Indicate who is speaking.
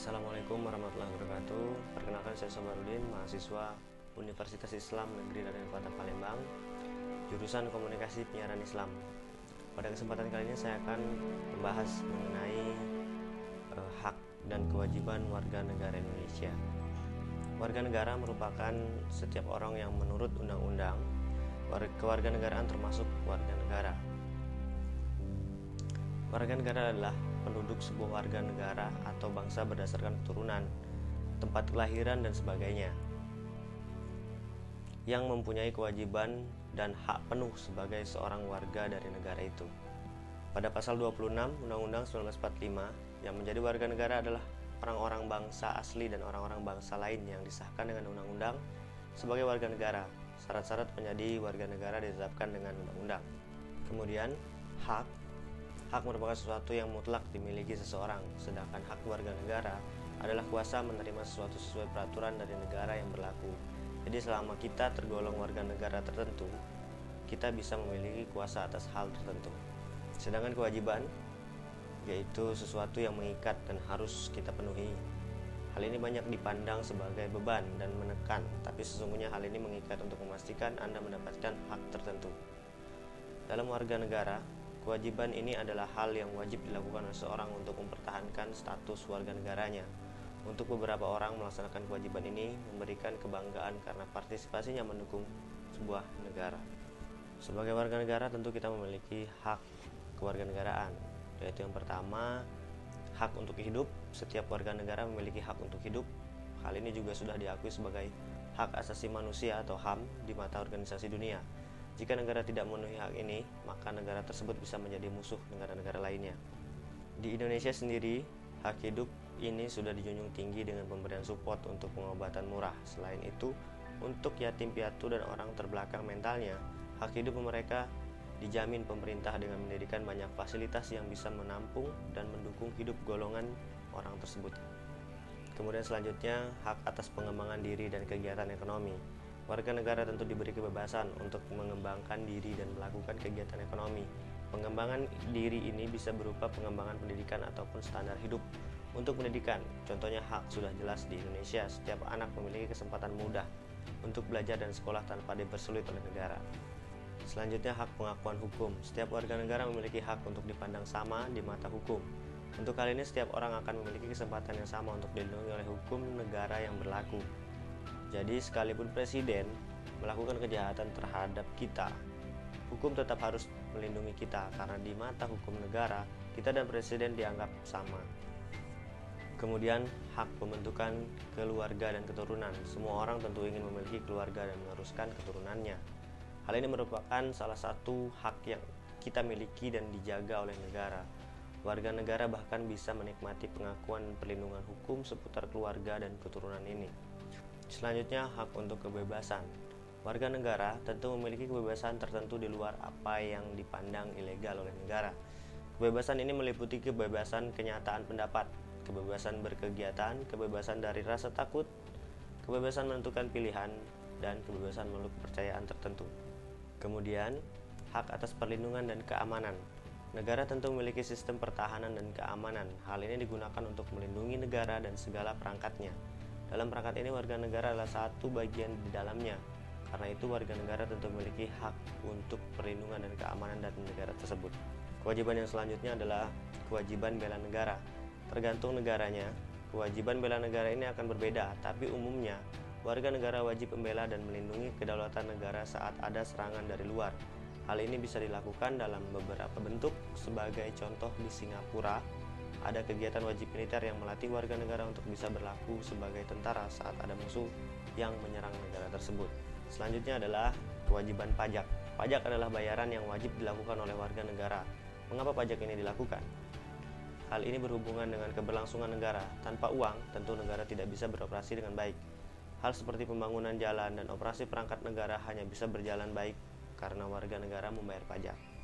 Speaker 1: Assalamualaikum warahmatullahi wabarakatuh. Perkenalkan, saya Sobarudin, mahasiswa Universitas Islam Negeri Raden Kota Palembang, jurusan Komunikasi Penyiaran Islam. Pada kesempatan kali ini saya akan membahas mengenai hak dan kewajiban warga negara Indonesia. Warga negara merupakan setiap orang yang menurut undang-undang kewarganegaraan termasuk warga negara. Warga negara adalah penduduk sebuah warga negara atau bangsa berdasarkan keturunan, tempat kelahiran dan sebagainya, yang mempunyai kewajiban dan hak penuh sebagai seorang warga dari negara itu. Pada pasal 26 Undang-Undang 1945, yang menjadi warga negara adalah orang-orang bangsa asli dan orang-orang bangsa lain yang disahkan dengan undang-undang sebagai warga negara. Syarat-syarat menjadi warga negara ditetapkan dengan undang-undang. Kemudian, hak merupakan sesuatu yang mutlak dimiliki seseorang, sedangkan hak warga negara adalah kuasa menerima sesuatu sesuai peraturan dari negara yang berlaku. Jadi selama kita tergolong warga negara tertentu, kita bisa memiliki kuasa atas hal tertentu. Sedangkan kewajiban yaitu sesuatu yang mengikat dan harus kita penuhi. Hal ini banyak dipandang sebagai beban dan menekan, tapi sesungguhnya hal ini mengikat untuk memastikan Anda mendapatkan hak tertentu. Dalam warga negara, kewajiban ini adalah hal yang wajib dilakukan oleh seorang untuk mempertahankan status warga negaranya. Untuk beberapa orang, melaksanakan kewajiban ini memberikan kebanggaan karena partisipasinya mendukung sebuah negara. Sebagai warga negara, tentu kita memiliki hak kewarganegaraan, yaitu yang pertama, hak untuk hidup. Setiap warga negara memiliki hak untuk hidup. Hal ini juga sudah diakui sebagai hak asasi manusia atau HAM di mata organisasi dunia. Jika negara tidak memenuhi hak ini, maka negara tersebut bisa menjadi musuh negara-negara lainnya. Di Indonesia sendiri, hak hidup ini sudah dijunjung tinggi dengan pemberian support untuk pengobatan murah. Selain itu, untuk yatim piatu dan orang terbelakang mentalnya, hak hidup mereka dijamin pemerintah dengan mendirikan banyak fasilitas yang bisa menampung dan mendukung hidup golongan orang tersebut. Kemudian selanjutnya, hak atas pengembangan diri dan kegiatan ekonomi. Warga negara tentu diberi kebebasan untuk mengembangkan diri dan melakukan kegiatan ekonomi. Pengembangan diri ini bisa berupa pengembangan pendidikan ataupun standar hidup. Untuk pendidikan, contohnya hak sudah jelas di Indonesia, setiap anak memiliki kesempatan mudah untuk belajar dan sekolah tanpa dipersulit oleh negara. Selanjutnya, hak pengakuan hukum. Setiap warga negara memiliki hak untuk dipandang sama di mata hukum. Untuk hal ini, setiap orang akan memiliki kesempatan yang sama untuk dilindungi oleh hukum negara yang berlaku. Jadi sekalipun presiden melakukan kejahatan terhadap kita, hukum tetap harus melindungi kita karena di mata hukum negara, kita dan presiden dianggap sama. Kemudian hak pembentukan keluarga dan keturunan. Semua orang tentu ingin memiliki keluarga dan meneruskan keturunannya. Hal ini merupakan salah satu hak yang kita miliki dan dijaga oleh negara. Warga negara bahkan bisa menikmati pengakuan perlindungan hukum seputar keluarga dan keturunan ini. Selanjutnya, hak untuk kebebasan. Warga negara tentu memiliki kebebasan tertentu di luar apa yang dipandang ilegal oleh negara. Kebebasan ini meliputi kebebasan kenyataan pendapat, kebebasan berkegiatan, kebebasan dari rasa takut, kebebasan menentukan pilihan, dan kebebasan memeluk kepercayaan tertentu. Kemudian, hak atas perlindungan dan keamanan. Negara tentu memiliki sistem pertahanan dan keamanan. Hal ini digunakan untuk melindungi negara dan segala perangkatnya. Dalam perangkat ini, warga negara adalah satu bagian di dalamnya. Karena itu, warga negara tentu memiliki hak untuk perlindungan dan keamanan dari negara tersebut. Kewajiban yang selanjutnya adalah kewajiban bela negara. Tergantung negaranya, kewajiban bela negara ini akan berbeda, tapi umumnya warga negara wajib membela dan melindungi kedaulatan negara saat ada serangan dari luar. Hal ini bisa dilakukan dalam beberapa bentuk. Sebagai contoh, di Singapura ada kegiatan wajib militer yang melatih warga negara untuk bisa berlaku sebagai tentara saat ada musuh yang menyerang negara tersebut. Selanjutnya adalah kewajiban pajak. Pajak adalah bayaran yang wajib dilakukan oleh warga negara. Mengapa pajak ini dilakukan? Hal ini berhubungan dengan keberlangsungan negara. Tanpa uang, tentu negara tidak bisa beroperasi dengan baik. Hal seperti pembangunan jalan dan operasi perangkat negara hanya bisa berjalan baik karena warga negara membayar pajak.